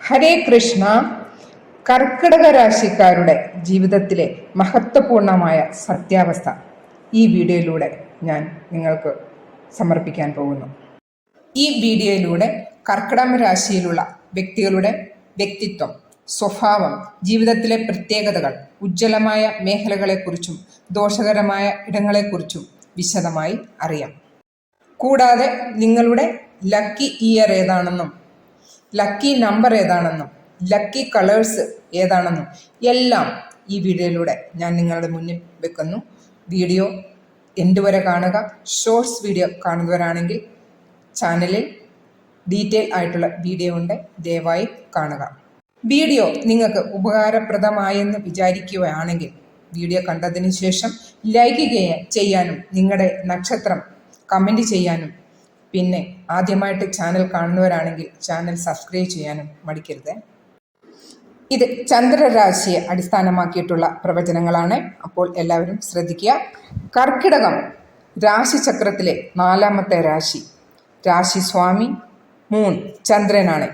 ഹരേ കൃഷ്ണ. കർക്കിടക രാശിക്കാരുടെ ജീവിതത്തിലെ മഹത്വപൂർണമായ സത്യാവസ്ഥ ഈ വീഡിയോയിലൂടെ ഞാൻ നിങ്ങൾക്ക് സമർപ്പിക്കാൻ പോകുന്നു. ഈ വീഡിയോയിലൂടെ കർക്കിടക രാശിയിലുള്ള വ്യക്തികളുടെ വ്യക്തിത്വം, സ്വഭാവം, ജീവിതത്തിലെ പ്രത്യേകതകൾ, ഉജ്ജ്വലമായ മേഖലകളെക്കുറിച്ചും ദോഷകരമായ ഇടങ്ങളെക്കുറിച്ചും വിശദമായി അറിയാം. കൂടാതെ നിങ്ങളുടെ ലക്കി ഇയർ ഏതാണെന്നും ലക്കി നമ്പർ ഏതാണെന്നും ലക്കി കളേഴ്സ് ഏതാണെന്നും എല്ലാം ഈ വീഡിയോയിലൂടെ ഞാൻ നിങ്ങളുടെ മുന്നിൽ വെക്കുന്നു. വീഡിയോ എൻഡ് വരെ കാണുക. ഷോർട്സ് വീഡിയോ കാണുന്നവരാണെങ്കിൽ ചാനലിൽ ഡീറ്റെയിൽ ആയിട്ടുള്ള വീഡിയോ ഉണ്ട്, ദയവായി കാണുക. വീഡിയോ നിങ്ങൾക്ക് ഉപകാരപ്രദമായെന്ന് വിചാരിക്കുകയാണെങ്കിൽ വീഡിയോ കണ്ടതിന് ശേഷം ലൈക്ക് ചെയ്യാനും നിങ്ങളുടെ നക്ഷത്രം കമൻറ്റ് ചെയ്യാനും, പിന്നെ ആദ്യമായിട്ട് ചാനൽ കാണുന്നവരാണെങ്കിൽ ചാനൽ സബ്സ്ക്രൈബ് ചെയ്യാനും മടിക്കരുത്. ഇത് ചന്ദ്രരാശിയെ അടിസ്ഥാനമാക്കിയിട്ടുള്ള പ്രവചനങ്ങളാണ്. അപ്പോൾ എല്ലാവരും ശ്രദ്ധിക്കുക. കർക്കിടകം രാശിചക്രത്തിലെ 4ാമത്തെ രാശി. രാശി സ്വാമി മൂൺ ചന്ദ്രനാണ്.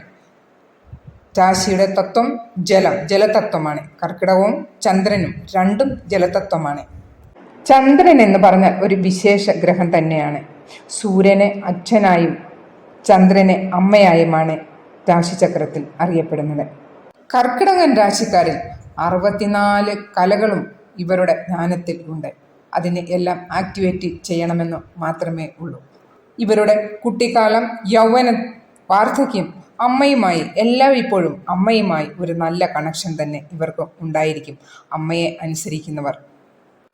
രാശിയുടെ തത്വം ജലതത്വമാണ്. കർക്കിടകവും ചന്ദ്രനും രണ്ടും ജലതത്വമാണ്. ചന്ദ്രൻ എന്ന് പറഞ്ഞാൽ ഒരു വിശേഷ ഗ്രഹം തന്നെയാണ്. സൂര്യനെ അച്ഛനായും ചന്ദ്രനെ അമ്മയായുമാണ് രാശിചക്രത്തിൽ അറിയപ്പെടുന്നത്. കർക്കിടകൻ രാശിക്കാരിൽ 64 കലകളും ഇവരുടെ ജ്ഞാനത്തിൽ ഉണ്ട്. അതിനെ എല്ലാം ആക്ടിവേറ്റ് ചെയ്യണമെന്ന് മാത്രമേ ഉള്ളൂ. ഇവരുടെ കുട്ടിക്കാലം, യൗവനം, വാർദ്ധക്യം അമ്മയുമായി ഇപ്പോഴും അമ്മയുമായി ഒരു നല്ല കണക്ഷൻ തന്നെ ഇവർക്ക് ഉണ്ടായിരിക്കും. അമ്മയെ അനുസരിക്കുന്നവർ.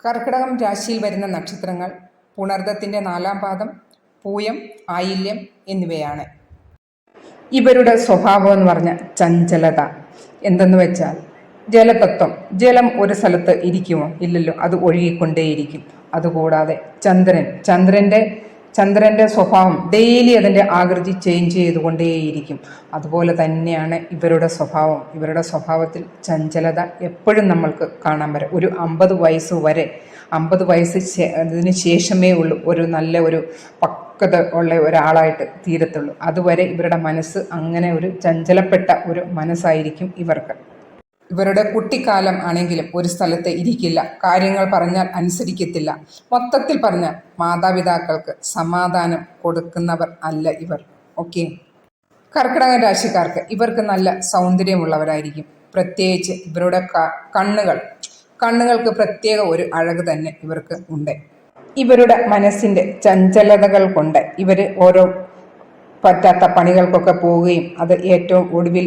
കർക്കിടകം രാശിയിൽ വരുന്ന നക്ഷത്രങ്ങൾ പുണർദത്തിൻ്റെ 4ാം പാദം, പൂയം, ആയില്യം എന്നിവയാണ്. ഇവരുടെ സ്വഭാവം എന്ന് പറഞ്ഞാൽ ചഞ്ചലത. എന്തെന്ന് വെച്ചാൽ ജലതത്വം. ജലം ഒരു സ്ഥലത്ത് ഇരിക്കുമോ? ഇല്ലല്ലോ, അത് ഒഴുകിക്കൊണ്ടേയിരിക്കും. അതുകൂടാതെ ചന്ദ്രൻ്റെ സ്വഭാവം ഡെയിലി അതിൻ്റെ ആകൃതി ചേഞ്ച് ചെയ്തുകൊണ്ടേയിരിക്കും. അതുപോലെ തന്നെയാണ് ഇവരുടെ സ്വഭാവം. ഇവരുടെ സ്വഭാവത്തിൽ ചഞ്ചലത എപ്പോഴും നമ്മൾക്ക് കാണാൻ പറ്റും. ഒരു 50 വയസ്സിന് ശേഷമേ ഉള്ളൂ ഒരു നല്ല ഒരു പക്വത ഉള്ള ഒരാളായിട്ട് തീരത്തുള്ളൂ. അതുവരെ ഇവരുടെ മനസ്സ് അങ്ങനെ ഒരു ചഞ്ചലപ്പെട്ട ഒരു മനസ്സായിരിക്കും ഇവർക്ക്. ഇവരുടെ കുട്ടിക്കാലം ആണെങ്കിലും ഒരു സ്ഥലത്ത് ഇരിക്കില്ല. കാര്യങ്ങൾ പറഞ്ഞാൽ അനുസരിക്കത്തില്ല. മൊത്തത്തിൽ പറഞ്ഞാൽ മാതാപിതാക്കൾക്ക് സമാധാനം കൊടുക്കുന്നവർ അല്ല ഇവർ. ഓക്കെ. കർക്കിടക രാശിക്കാർക്ക് ഇവർക്ക് നല്ല സൗന്ദര്യമുള്ളവരായിരിക്കും. പ്രത്യേകിച്ച് ഇവരുടെ കണ്ണുകൾക്ക് പ്രത്യേക ഒരു അഴക് തന്നെ ഇവർക്ക് ഉണ്ട്. ഇവരുടെ മനസ്സിൻ്റെ ചഞ്ചലതകൾ കൊണ്ട് ഇവർ ഓരോ പറ്റാത്ത പണികൾക്കൊക്കെ പോവുകയും അത് ഏറ്റവും ഒടുവിൽ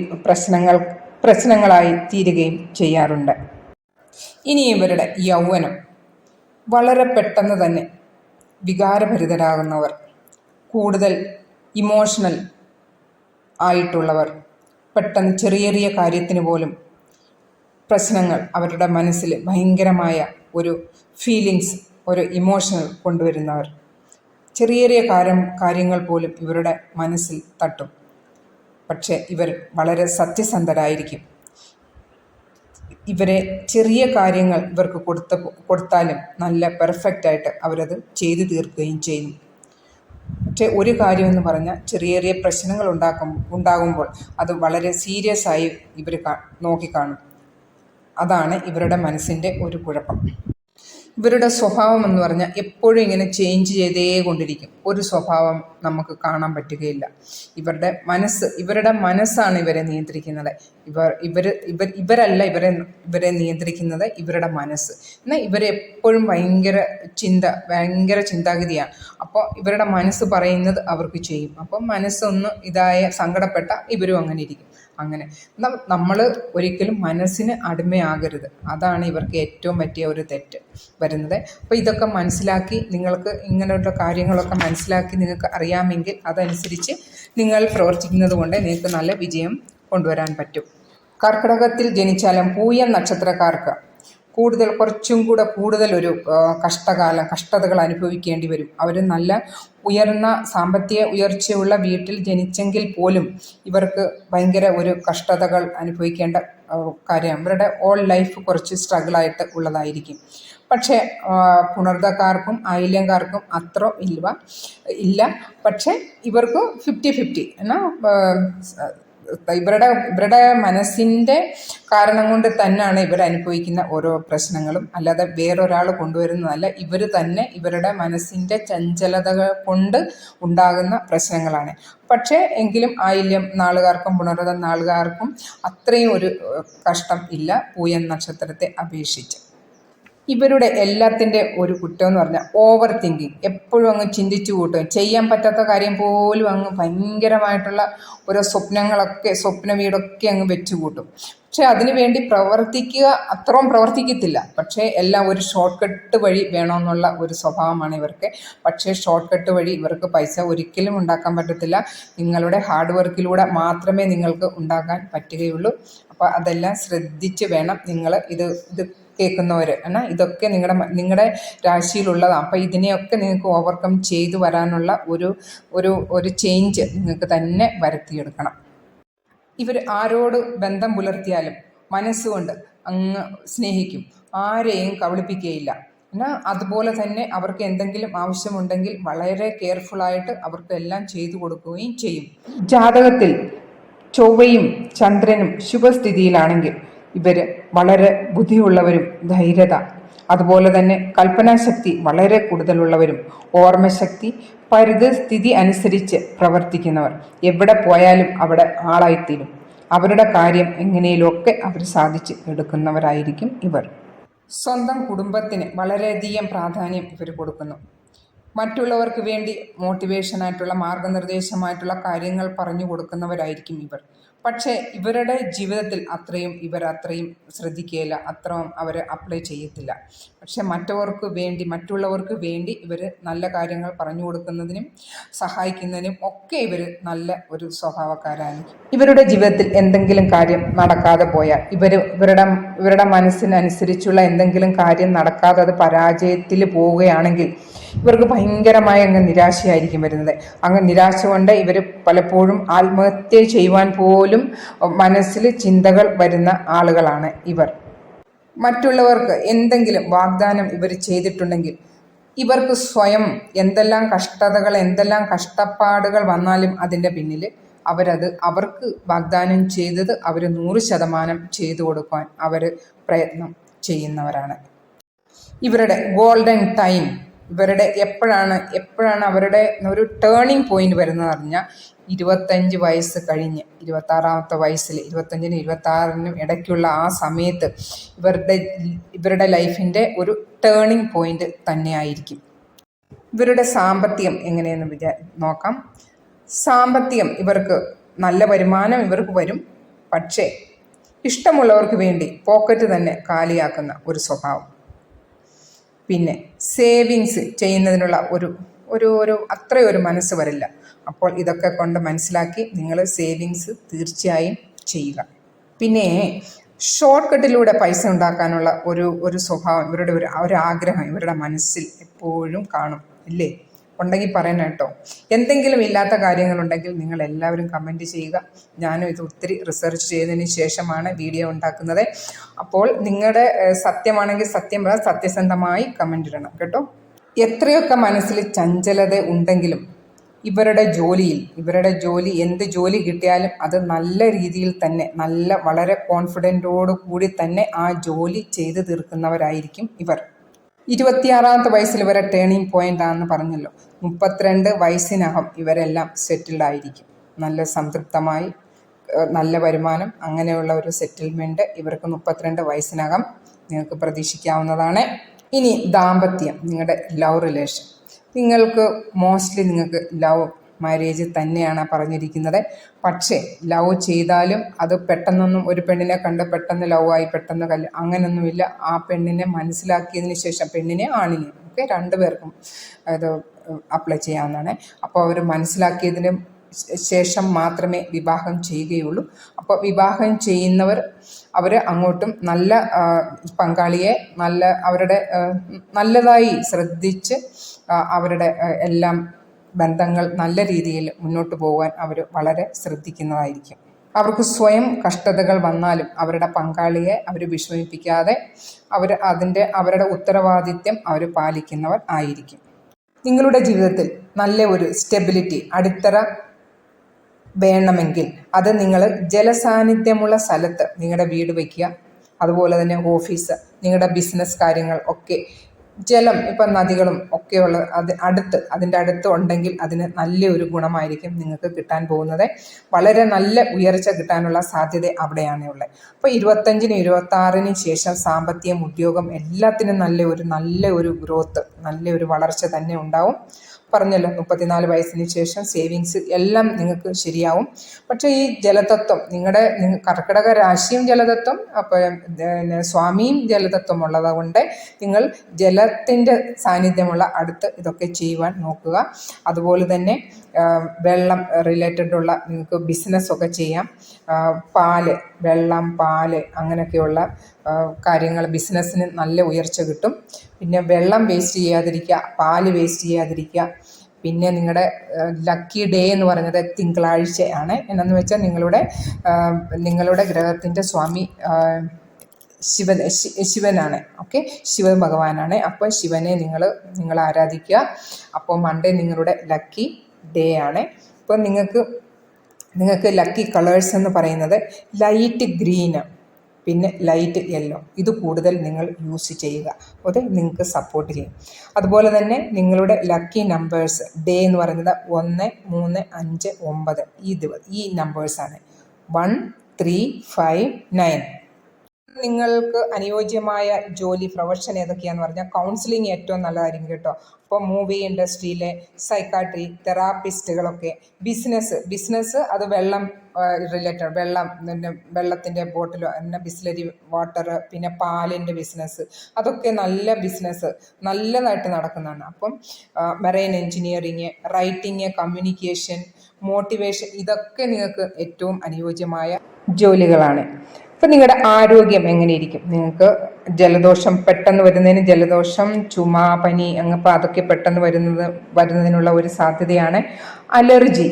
പ്രശ്നങ്ങളായി തീരുകയും ചെയ്യാറുണ്ട്. ഇനി ഇവരുടെ യൗവനം. വളരെ പെട്ടെന്ന് തന്നെ വികാരഭരിതരാകുന്നവർ, കൂടുതൽ ഇമോഷണൽ ആയിട്ടുള്ളവർ, പെട്ടെന്ന് ചെറിയ കാര്യത്തിന് പോലും പ്രശ്നങ്ങൾ അവരുടെ മനസ്സിൽ ഭയങ്കരമായ ഒരു ഫീലിങ്സ്, ഒരു ഇമോഷണൽ കൊണ്ടുവരുന്നവർ. ചെറിയ കാര്യങ്ങൾ പോലും ഇവരുടെ മനസ്സിൽ തട്ടും. പക്ഷേ ഇവർ വളരെ സത്യസന്ധരായിരിക്കും. ഇവരെ ചെറിയ കാര്യങ്ങൾ ഇവർക്ക് കൊടുത്താലും നല്ല പെർഫെക്റ്റായിട്ട് അവരത് ചെയ്തു തീർക്കുകയും ചെയ്യും. പക്ഷേ ഒരു കാര്യമെന്ന് പറഞ്ഞാൽ ചെറിയ പ്രശ്നങ്ങൾ ഉണ്ടാകുമ്പോൾ അത് വളരെ സീരിയസ് ആയി ഇവർ നോക്കിക്കാണും. അതാണ് ഇവരുടെ മനസ്സിൻ്റെ ഒരു കുഴപ്പം. ഇവരുടെ സ്വഭാവം എന്ന് പറഞ്ഞാൽ എപ്പോഴും ഇങ്ങനെ ചേഞ്ച് ചെയ്തേ കൊണ്ടിരിക്കും. ഒരു സ്വഭാവം നമുക്ക് കാണാൻ പറ്റുകയില്ല. ഇവരുടെ മനസ്സാണ് ഇവരെ നിയന്ത്രിക്കുന്നത്. ഇവരല്ല ഇവരെ നിയന്ത്രിക്കുന്നത് ഇവരുടെ മനസ്സ്. എന്നാൽ ഇവരെപ്പോഴും ഭയങ്കര ചിന്താഗതിയാണ്. അപ്പോൾ ഇവരുടെ മനസ്സ് പറയുന്നത് അവർക്ക് ചെയ്യും. അപ്പം മനസ്സൊന്ന് സങ്കടപ്പെട്ട ഇവരും അങ്ങനെ ഇരിക്കും. അങ്ങനെ നമ്മൾ ഒരിക്കലും മനസ്സിന് അടിമയാകരുത്. അതാണ് ഇവർക്ക് ഏറ്റവും പറ്റിയ ഒരു തെറ്റ് വരുന്നത്. അപ്പോൾ ഇതൊക്കെ മനസ്സിലാക്കി, നിങ്ങൾക്ക് ഇങ്ങനെയുള്ള കാര്യങ്ങളൊക്കെ മനസ്സിലാക്കി നിങ്ങൾക്ക് അറിയാമെങ്കിൽ അതനുസരിച്ച് നിങ്ങൾ പ്രവർത്തിക്കുന്നത് കൊണ്ട് നിങ്ങൾക്ക് നല്ല വിജയം കൊണ്ടുവരാൻ പറ്റും. കർക്കിടകത്തിൽ ജനിച്ചാലും പൂയം നക്ഷത്രക്കാർക്ക് കുറച്ചും കൂടെ കൂടുതൽ ഒരു കഷ്ടതകൾ അനുഭവിക്കേണ്ടി വരും. അവർ നല്ല ഉയർന്ന സാമ്പത്തിക ഉയർച്ചയുള്ള വീട്ടിൽ ജനിച്ചെങ്കിൽ പോലും ഇവർക്ക് ഭയങ്കര ഒരു കഷ്ടതകൾ അനുഭവിക്കേണ്ട കാര്യം. ഇവരുടെ ഓൾ ലൈഫ് കുറച്ച് സ്ട്രഗിളായിട്ട് ഉള്ളതായിരിക്കും. പക്ഷേ പുണർദക്കാർക്കും ആയില്യംകാർക്കും അത്ര ഇല്ല. പക്ഷേ ഇവർക്ക് 50-50 എന്നാൽ ഇവരുടെ മനസ്സിൻ്റെ കാരണം കൊണ്ട് തന്നെയാണ് ഇവർ അനുഭവിക്കുന്ന ഓരോ പ്രശ്നങ്ങളും, അല്ലാതെ വേറൊരാൾ കൊണ്ടുവരുന്നതല്ല. ഇവർ തന്നെ ഇവരുടെ മനസ്സിൻ്റെ ചഞ്ചലതകൾ കൊണ്ട് ഉണ്ടാകുന്ന പ്രശ്നങ്ങളാണ്. പക്ഷേ എങ്കിലും ആയില്യം നാളുകാർക്കും പുണർതം നാളുകാർക്കും അത്രയും ഒരു കഷ്ടം ഇല്ല പൂയം നക്ഷത്രത്തെ അപേക്ഷിച്ച്. ഇവരുടെ എല്ലാത്തിൻ്റെ ഒരു കുറ്റം എന്ന് പറഞ്ഞാൽ ഓവർ തിങ്കിങ്. എപ്പോഴും അങ്ങ് ചിന്തിച്ചു കൂട്ടും. ചെയ്യാൻ പറ്റാത്ത കാര്യം പോലും അങ്ങ് ഭയങ്കരമായിട്ടുള്ള ഓരോ സ്വപ്ന വീടൊക്കെ അങ്ങ് വെച്ചു കൂട്ടും. പക്ഷെ അതിനു വേണ്ടി അത്രയും പ്രവർത്തിക്കത്തില്ല. പക്ഷേ എല്ലാം ഒരു ഷോർട്ട് കട്ട് വഴി വേണമെന്നുള്ള ഒരു സ്വഭാവമാണ് ഇവർക്ക്. പക്ഷേ ഷോർട്ട് കട്ട് വഴി ഇവർക്ക് പൈസ ഒരിക്കലും ഉണ്ടാക്കാൻ പറ്റത്തില്ല. നിങ്ങളുടെ ഹാർഡ് വർക്കിലൂടെ മാത്രമേ നിങ്ങൾക്ക് ഉണ്ടാക്കാൻ പറ്റുകയുള്ളൂ. അപ്പോൾ അതെല്ലാം ശ്രദ്ധിച്ച് വേണം നിങ്ങൾ ഇത് കേൾക്കുന്നവർ എന്നാൽ ഇതൊക്കെ നിങ്ങളുടെ രാശിയിലുള്ളതാണ്. അപ്പോൾ ഇതിനെയൊക്കെ നിങ്ങൾക്ക് ഓവർകം ചെയ്തു വരാനുള്ള ഒരു ചേഞ്ച് നിങ്ങൾക്ക് തന്നെ വരുത്തിയെടുക്കണം. ഇവർ ആരോട് ബന്ധം പുലർത്തിയാലും മനസ്സുകൊണ്ട് അങ്ങ് സ്നേഹിക്കും. ആരെയും കബളിപ്പിക്കുകയില്ല. എന്നാൽ അതുപോലെ തന്നെ അവർക്ക് എന്തെങ്കിലും ആവശ്യമുണ്ടെങ്കിൽ വളരെ കെയർഫുള്ളായിട്ട് അവർക്ക് എല്ലാം ചെയ്തു കൊടുക്കുകയും ചെയ്യും. ജാതകത്തിൽ ചൊവ്വയും ചന്ദ്രനും ശുഭസ്ഥിതിയിലാണെങ്കിൽ ഇവർ വളരെ ബുദ്ധിയുള്ളവരും ധൈര്യത, അതുപോലെ തന്നെ കൽപ്പനാശക്തി വളരെ കൂടുതലുള്ളവരും, ഓർമ്മശക്തി, പരിതസ്ഥിതി അനുസരിച്ച് പ്രവർത്തിക്കുന്നവർ, എവിടെ പോയാലും അവിടെ ആളായിത്തീരും. അവരുടെ കാര്യം എങ്ങനെയൊക്കെ അവർ സാധിച്ച് എടുക്കുന്നവരായിരിക്കും ഇവർ. സ്വന്തം കുടുംബത്തിന് വളരെയധികം പ്രാധാന്യം ഇവർ കൊടുക്കുന്നു. മറ്റുള്ളവർക്ക് വേണ്ടി മോട്ടിവേഷനായിട്ടുള്ള മാർഗനിർദ്ദേശമായിട്ടുള്ള കാര്യങ്ങൾ പറഞ്ഞു കൊടുക്കുന്നവരായിരിക്കും ഇവർ. പക്ഷേ ഇവരുടെ ജീവിതത്തിൽ ഇവർ അത്രയും ശ്രദ്ധിക്കുകയില്ല, അത്രയും അവർ അപ്ലൈ ചെയ്യത്തില്ല. പക്ഷെ മറ്റുള്ളവർക്ക് വേണ്ടി ഇവർ നല്ല കാര്യങ്ങൾ പറഞ്ഞു കൊടുക്കുന്നതിനും സഹായിക്കുന്നതിനും ഒക്കെ ഇവർ നല്ല ഒരു സ്വഭാവക്കാരാണ്. ഇവരുടെ ജീവിതത്തിൽ എന്തെങ്കിലും കാര്യം നടക്കാതെ പോയാൽ ഇവരുടെ മനസ്സിനനുസരിച്ചുള്ള എന്തെങ്കിലും കാര്യം നടക്കാതെ അത് പരാജയത്തിൽ പോവുകയാണെങ്കിൽ ഇവർക്ക് ഭയങ്കരമായ അങ്ങ് നിരാശയായിരിക്കും വരുന്നത്. അങ്ങ് നിരാശ കൊണ്ട് ഇവർ പലപ്പോഴും ആത്മഹത്യ ചെയ്യുവാൻ പോലും മനസ്സിൽ ചിന്തകൾ വരുന്ന ആളുകളാണ് ഇവർ. മറ്റുള്ളവർക്ക് എന്തെങ്കിലും വാഗ്ദാനം ഇവർ ചെയ്തിട്ടുണ്ടെങ്കിൽ ഇവർക്ക് സ്വയം എന്തെല്ലാം കഷ്ടപ്പാടുകൾ വന്നാലും അതിൻ്റെ പിന്നിൽ അവർക്ക് വാഗ്ദാനം ചെയ്തത് അവർ 100% ചെയ്തു കൊടുക്കാൻ അവർ പ്രയത്നം ചെയ്യുന്നവരാണ്. ഇവരുടെ ഗോൾഡൻ ടൈം എപ്പോഴാണ് അവരുടെ ഒരു ടേണിംഗ് പോയിന്റ് വരുന്നത് പറഞ്ഞാൽ 25 വയസ്സ് കഴിഞ്ഞ് 26ാമത്തെ വയസ്സിൽ 25നും 26നും ഇടയ്ക്കുള്ള ആ സമയത്ത് ഇവരുടെ ലൈഫിൻ്റെ ഒരു ടേണിംഗ് പോയിന്റ് തന്നെയായിരിക്കും. ഇവരുടെ സാമ്പത്തികം എങ്ങനെയെന്ന് നോക്കാം. സാമ്പത്തികം ഇവർക്ക് നല്ല വരുമാനം ഇവർക്ക് വരും. പക്ഷേ ഇഷ്ടമുള്ളവർക്ക് വേണ്ടി പോക്കറ്റ് തന്നെ കാലിയാക്കുന്ന ഒരു സ്വഭാവം. പിന്നെ സേവിങ്സ് ചെയ്യുന്നതിനുള്ള ഒരു അത്രയൊരു മനസ്സ് വരില്ല. അപ്പോൾ ഇതൊക്കെ കൊണ്ട് മനസ്സിലാക്കി നിങ്ങൾ സേവിങ്സ് തീർച്ചയായും ചെയ്യുക. പിന്നെ ഷോർട്ട് കട്ടിലൂടെ പൈസ ഉണ്ടാക്കാനുള്ള ഒരു സ്വഭാവം ഇവരുടെ ഒരു ആഗ്രഹം ഇവരുടെ മനസ്സിൽ എപ്പോഴും കാണും, ഇല്ലേ? ഉണ്ടെങ്കിൽ പറയണം കേട്ടോ. എന്തെങ്കിലും ഇല്ലാത്ത കാര്യങ്ങളുണ്ടെങ്കിൽ നിങ്ങൾ എല്ലാവരും കമൻറ്റ് ചെയ്യുക. ഞാനും ഇത് ഒത്തിരി റിസർച്ച് ചെയ്തതിന് ശേഷമാണ് വീഡിയോ ഉണ്ടാക്കുന്നത്. അപ്പോൾ നിങ്ങളുടെ സത്യമാണെങ്കിൽ സത്യം പറയാം, സത്യസന്ധമായി കമൻ്റ് ഇടണം കേട്ടോ. എത്രയൊക്കെ മനസ്സിൽ ചഞ്ചലത ഉണ്ടെങ്കിലും ഇവരുടെ ജോലി എന്ത് ജോലി കിട്ടിയാലും അത് നല്ല രീതിയിൽ തന്നെ വളരെ കോൺഫിഡൻറ്റോടു കൂടി തന്നെ ആ ജോലി ചെയ്ത് തീർക്കുന്നവരായിരിക്കും ഇവർ. 26ാമത്തെ വയസ്സിൽ ഇവരെ ടേണിംഗ് പോയിന്റ് ആണെന്ന് പറഞ്ഞല്ലോ. 32 വയസ്സിനകം ഇവരെല്ലാം സെറ്റിൽഡ് ആയിരിക്കും. നല്ല സംതൃപ്തമായി നല്ല വരുമാനം അങ്ങനെയുള്ള ഒരു സെറ്റിൽമെൻറ്റ് ഇവർക്ക് 32 വയസ്സിനകം നിങ്ങൾക്ക് പ്രതീക്ഷിക്കാവുന്നതാണ്. ഇനി ദാമ്പത്യം, നിങ്ങളുടെ ലവ് റിലേഷൻ, നിങ്ങൾക്ക് ലവ് മാരേജ് തന്നെയാണ് പറഞ്ഞിരിക്കുന്നത്. പക്ഷേ ലവ് ചെയ്താലും അത് പെട്ടെന്നൊന്നും ഒരു പെണ്ണിനെ കണ്ട് പെട്ടെന്ന് ലവായി പെട്ടെന്ന് അങ്ങനെയൊന്നുമില്ല. ആ പെണ്ണിനെ മനസ്സിലാക്കിയതിന് ശേഷം, പെണ്ണിനെ ആണിനെ ഒക്കെ രണ്ടുപേർക്കും അത് അപ്ലൈ ചെയ്യാവുന്നതാണ്. അപ്പോൾ അവർ മനസ്സിലാക്കിയതിന് ശേഷം മാത്രമേ വിവാഹം ചെയ്യുകയുള്ളൂ. അപ്പോൾ വിവാഹം ചെയ്യുന്നവർ അവർ അങ്ങോട്ടും നല്ല പങ്കാളിയെ നല്ലതായി ശ്രദ്ധിച്ച് അവരുടെ എല്ലാം ബന്ധങ്ങൾ നല്ല രീതിയിൽ മുന്നോട്ട് പോകാൻ അവർ വളരെ ശ്രദ്ധിക്കുന്നതായിരിക്കും. അവർക്ക് സ്വയം കഷ്ടതകൾ വന്നാലും അവരുടെ പങ്കാളിയെ അവർ വിഷമിപ്പിക്കാതെ അവരുടെ ഉത്തരവാദിത്യം അവർ പാലിക്കുന്നവർ ആയിരിക്കും. നിങ്ങളുടെ ജീവിതത്തിൽ നല്ല ഒരു സ്റ്റെബിലിറ്റി, അടിത്തറ വേണമെങ്കിൽ അത് നിങ്ങൾ ജലസാന്നിധ്യമുള്ള സ്ഥലത്ത് നിങ്ങളുടെ വീട് വയ്ക്കുക. അതുപോലെ തന്നെ ഓഫീസ്, നിങ്ങളുടെ ബിസിനസ് കാര്യങ്ങൾ ഒക്കെ ജലം, ഇപ്പം നദികളും ഒക്കെയുള്ള അതിൻ്റെ അടുത്ത് ഉണ്ടെങ്കിൽ അതിന് നല്ലൊരു ഗുണമായിരിക്കും നിങ്ങൾക്ക് കിട്ടാൻ പോകുന്നത്. വളരെ നല്ല ഉയർച്ച കിട്ടാനുള്ള സാധ്യത അവിടെയാണ് ഉള്ളത്. അപ്പോൾ 25-നും 26-നും ശേഷം സാമ്പത്തികം, ഉദ്യോഗം എല്ലാത്തിനും നല്ല ഒരു ഗ്രോത്ത്, നല്ലൊരു വളർച്ച തന്നെ ഉണ്ടാവും. പറഞ്ഞല്ലോ, 34 വയസ്സിന് ശേഷം സേവിങ്സ് എല്ലാം നിങ്ങൾക്ക് ശരിയാവും. പക്ഷേ ഈ ജലതത്വം കർക്കിടക രാശിയും ജലതത്വം, അപ്പോൾ സ്വാമിയും ജലതത്വം ഉള്ളത് കൊണ്ട് നിങ്ങൾ ജലത്തിൻ്റെ സാന്നിധ്യമുള്ള അടുത്ത് ഇതൊക്കെ ചെയ്യുവാൻ നോക്കുക. അതുപോലെ തന്നെ വെള്ളം റിലേറ്റഡുള്ള നിങ്ങൾക്ക് ബിസിനസ്സൊക്കെ ചെയ്യാം. പാല് അങ്ങനെയൊക്കെയുള്ള കാര്യങ്ങൾ ബിസിനസ്സിന് നല്ല ഉയർച്ച കിട്ടും. പിന്നെ വെള്ളം വേസ്റ്റ് ചെയ്യാതിരിക്കുക, പാല് വേസ്റ്റ് ചെയ്യാതിരിക്കുക. പിന്നെ നിങ്ങളുടെ ലക്കി ഡേ എന്ന് പറയുന്നത് തിങ്കളാഴ്ചയാണ്. എന്നു വെച്ചാൽ നിങ്ങളുടെ ഗ്രഹത്തിൻ്റെ സ്വാമി ശിവനാണ്. ഓക്കെ, ശിവ ഭഗവാനാണ്. അപ്പോൾ ശിവനെ നിങ്ങൾ ആരാധിക്കുക. അപ്പോൾ മൺഡേ നിങ്ങളുടെ ലക്കി ഡേ ആണ്. അപ്പോൾ നിങ്ങൾക്ക് ലക്കി കളേഴ്സ് എന്ന് പറയുന്നത് ലൈറ്റ് ഗ്രീന്, പിന്നെ ലൈറ്റ് യെല്ലോ. ഇത് കൂടുതൽ നിങ്ങൾ യൂസ് ചെയ്യുക. അത് നിങ്ങൾക്ക് സപ്പോർട്ട് ചെയ്യും. അതുപോലെ തന്നെ നിങ്ങളുടെ ലക്കി നമ്പേഴ്സ് ഡേ എന്ന് പറയുന്നത് 1, 3, 5, 9 ഈ നമ്പേഴ്സാണ്. 1, 3, 5, 9. നിങ്ങൾക്ക് അനുയോജ്യമായ ജോലി പ്രൊഫഷൻ ഏതൊക്കെയാണെന്ന് പറഞ്ഞാൽ കൗൺസിലിംഗ് ഏറ്റവും നല്ലതായിരിക്കും കേട്ടോ. അപ്പോൾ മൂവി ഇൻഡസ്ട്രിയിലെ സൈക്കാട്രി, തെറാപ്പിസ്റ്റുകളൊക്കെ, ബിസിനസ് അത് വെള്ളം റിലേറ്റഡ്, വെള്ളത്തിൻ്റെ ബോട്ടിൽ, ബിസ്ലറി വാട്ടർ, പിന്നെ പാലിൻ്റെ ബിസിനസ്, അതൊക്കെ നല്ലതായിട്ട് നടക്കുന്നതാണ്. അപ്പം marine engineering, writing, communication, motivation, ഇതൊക്കെ നിങ്ങൾക്ക് ഏറ്റവും അനുയോജ്യമായ ജോലികളാണ്. അപ്പം നിങ്ങളുടെ ആരോഗ്യം എങ്ങനെയിരിക്കും? നിങ്ങൾക്ക് ജലദോഷം പെട്ടെന്ന് വരുന്നതിന്, ജലദോഷം, ചുമ, പനി അപ്പോൾ അതൊക്കെ പെട്ടെന്ന് വരുന്നതിനുള്ള ഒരു സാധ്യതയാണ്. അലർജി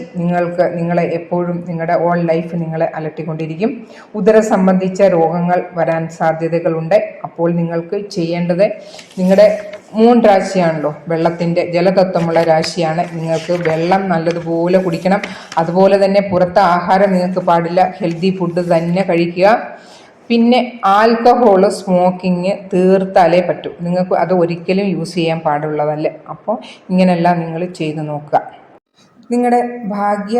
നിങ്ങളെ എപ്പോഴും നിങ്ങളുടെ ഓൾ ലൈഫ് നിങ്ങളെ അലട്ടിക്കൊണ്ടിരിക്കും. ഉദര സംബന്ധിച്ച രോഗങ്ങൾ വരാൻ സാധ്യതകളുണ്ട്. അപ്പോൾ നിങ്ങൾക്ക് ചെയ്യേണ്ടത്, നിങ്ങളുടെ മൂൺ രാശിയാണല്ലോ, വെള്ളത്തിൻ്റെ ജലതത്വമുള്ള രാശിയാണ്. നിങ്ങൾക്ക് വെള്ളം നല്ലതുപോലെ കുടിക്കണം. അതുപോലെ തന്നെ പുറത്തെ ആഹാരം നിങ്ങൾക്ക് പാടില്ല, ഹെൽത്തി ഫുഡ് തന്നെ കഴിക്കുക. പിന്നെ ആൽക്കഹോള്, സ്മോക്കിങ് തീർത്താലേ പറ്റൂ. നിങ്ങൾക്ക് അത് ഒരിക്കലും യൂസ് ചെയ്യാൻ പാടുള്ളതല്ല. അപ്പോൾ ഇങ്ങനെല്ലാം നിങ്ങൾ ചെയ്ത് നോക്കുക. നിങ്ങളുടെ ഭാഗ്യ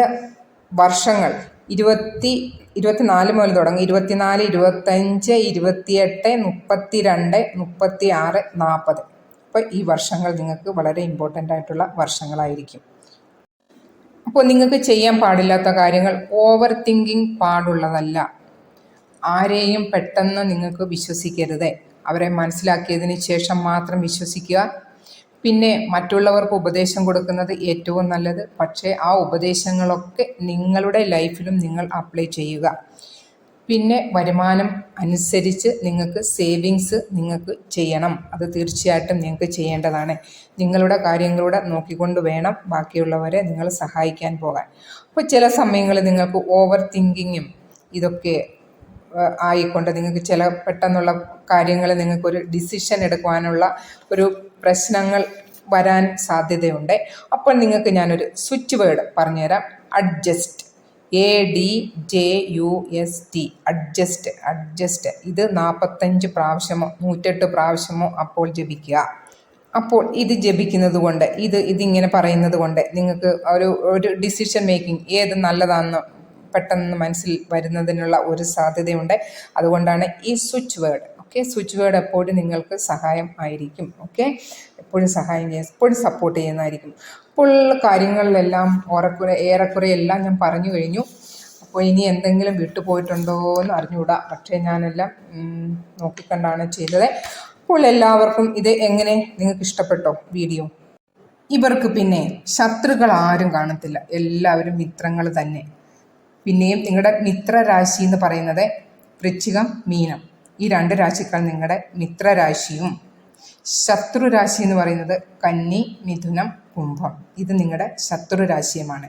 വർഷങ്ങൾ 24 മുതൽ തുടങ്ങി 24, 25, 28, 32, 36, 40. അപ്പോൾ ഈ വർഷങ്ങൾ നിങ്ങൾക്ക് വളരെ ഇമ്പോർട്ടൻ്റ് ആയിട്ടുള്ള വർഷങ്ങളായിരിക്കും. അപ്പോൾ നിങ്ങൾക്ക് ചെയ്യാൻ പാടില്ലാത്ത കാര്യങ്ങൾ, ഓവർ തിങ്കിങ് പാടുള്ളതല്ല. ആരെയും പെട്ടെന്ന് നിങ്ങൾക്ക് വിശ്വസിക്കരുത്. അവരെ മനസ്സിലാക്കിയതിന് ശേഷം മാത്രം വിശ്വസിക്കുക. പിന്നെ മറ്റുള്ളവർക്ക് ഉപദേശം കൊടുക്കുന്നത് ഏറ്റവും നല്ലത്. പക്ഷേ ആ ഉപദേശങ്ങളൊക്കെ നിങ്ങളുടെ ലൈഫിലും നിങ്ങൾ അപ്ലൈ ചെയ്യുക. പിന്നെ വരുമാനം അനുസരിച്ച് നിങ്ങൾക്ക് സേവിങ്സ് നിങ്ങൾക്ക് ചെയ്യണം. അത് തീർച്ചയായിട്ടും നിങ്ങൾക്ക് ചെയ്യേണ്ടതാണ്. നിങ്ങളുടെ കാര്യങ്ങളൂടെ നോക്കിക്കൊണ്ട് വേണം ബാക്കിയുള്ളവരെ നിങ്ങൾ സഹായിക്കാൻ പോകാൻ. അപ്പോൾ ചില സമയങ്ങളിൽ നിങ്ങൾക്ക് ഓവർ തിങ്കിങ്ങും ഇതൊക്കെ ആയിക്കൊണ്ട് നിങ്ങൾക്ക് പെട്ടെന്നുള്ള കാര്യങ്ങൾ നിങ്ങൾക്കൊരു ഡിസിഷൻ എടുക്കുവാനുള്ള ഒരു പ്രശ്നങ്ങൾ വരാൻ സാധ്യതയുണ്ട്. അപ്പോൾ നിങ്ങൾക്ക് ഞാനൊരു സ്വിച്ച് വേർഡ് പറഞ്ഞുതരാം. Adjust, ADJUST, adjust. ഇത് 45 പ്രാവശ്യമോ 108 പ്രാവശ്യമോ അപ്പോൾ ജപിക്കുക. അപ്പോൾ ഇത് ജപിക്കുന്നത് കൊണ്ട്, ഇതിങ്ങനെ പറയുന്നത് കൊണ്ട് നിങ്ങൾക്ക് ഒരു ഡിസിഷൻ മേക്കിംഗ് ഏത് നല്ലതാണെന്ന് പെട്ടെന്ന് മനസ്സിൽ വരുന്നതിനുള്ള ഒരു സാധ്യതയുണ്ട്. അതുകൊണ്ടാണ് ഈ switch word. Okay, switch word എപ്പോഴും നിങ്ങൾക്ക് സഹായം ആയിരിക്കും. ഓക്കെ, എപ്പോഴും സഹായം ചെയ്യും, എപ്പോഴും സപ്പോർട്ട് ചെയ്യുന്നതായിരിക്കും. അപ്പോൾ കാര്യങ്ങളിലെല്ലാം ഏറെക്കുറെ എല്ലാം ഞാൻ പറഞ്ഞു കഴിഞ്ഞു. അപ്പോൾ ഇനി എന്തെങ്കിലും വിട്ടുപോയിട്ടുണ്ടോ എന്ന് അറിഞ്ഞുകൂടാ. പക്ഷേ ഞാനെല്ലാം നോക്കിക്കണ്ടാണ് ചെയ്തത്. അപ്പോൾ എല്ലാവർക്കും ഇത് എങ്ങനെ നിങ്ങൾക്ക് ഇഷ്ടപ്പെട്ടോ വീഡിയോ? ഇവർക്ക് പിന്നെ ശത്രുക്കൾ ആരും കാണത്തില്ല, എല്ലാവരും മിത്രങ്ങൾ തന്നെ. പിന്നെയും നിങ്ങളുടെ മിത്രരാശി എന്ന് പറയുന്നത് വൃശ്ചികം, മീനം, ഈ 2 രാശികൾ നിങ്ങളുടെ മിത്രരാശിയും. ശത്രുരാശി എന്ന് പറയുന്നത് കന്നി, മിഥുനം, കുംഭം. ഇത് നിങ്ങളുടെ ശത്രുരാശിയുമാണ്.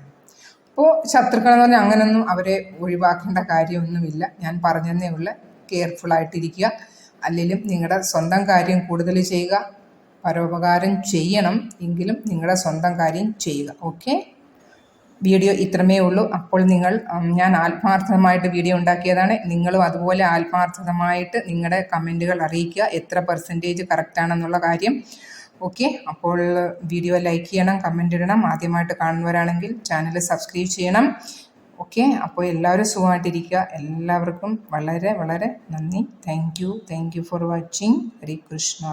അപ്പോൾ ശത്രുക്കൾ എന്ന് പറഞ്ഞാൽ അങ്ങനെയൊന്നും അവരെ ഒഴിവാക്കേണ്ട കാര്യമൊന്നുമില്ല. ഞാൻ പറഞ്ഞതേ ഉള്ള കെയർഫുള്ളായിട്ടിരിക്കുക. അല്ലെങ്കിലും നിങ്ങളുടെ സ്വന്തം കാര്യം കൂടുതൽ ചെയ്യുക. പരോപകാരം ചെയ്യണം, എങ്കിലും നിങ്ങളുടെ സ്വന്തം കാര്യം ചെയ്യുക. ഓക്കെ. വീഡിയോ ഇത്രമേ ഉള്ളൂ. അപ്പോൾ ഞാൻ ആത്മാർത്ഥമായിട്ട് വീഡിയോ ഉണ്ടാക്കിയതാണ്. നിങ്ങളും അതുപോലെ ആത്മാർത്ഥമായിട്ട് നിങ്ങളുടെ കമൻറ്റുകൾ അറിയിക്കുക, എത്ര പെർസെൻറ്റേജ് കറക്റ്റാണെന്നുള്ള കാര്യം. ഓക്കെ, അപ്പോൾ വീഡിയോ ലൈക്ക് ചെയ്യണം, കമൻ്റ് ഇടണം. ആദ്യമായിട്ട് കാണുന്നവരാണെങ്കിൽ ചാനൽ സബ്സ്ക്രൈബ് ചെയ്യണം. ഓക്കെ, അപ്പോൾ എല്ലാവരും സുഖമായിട്ടിരിക്കുക. എല്ലാവർക്കും വളരെ വളരെ നന്ദി. Thank you for watching. Hare Krishna.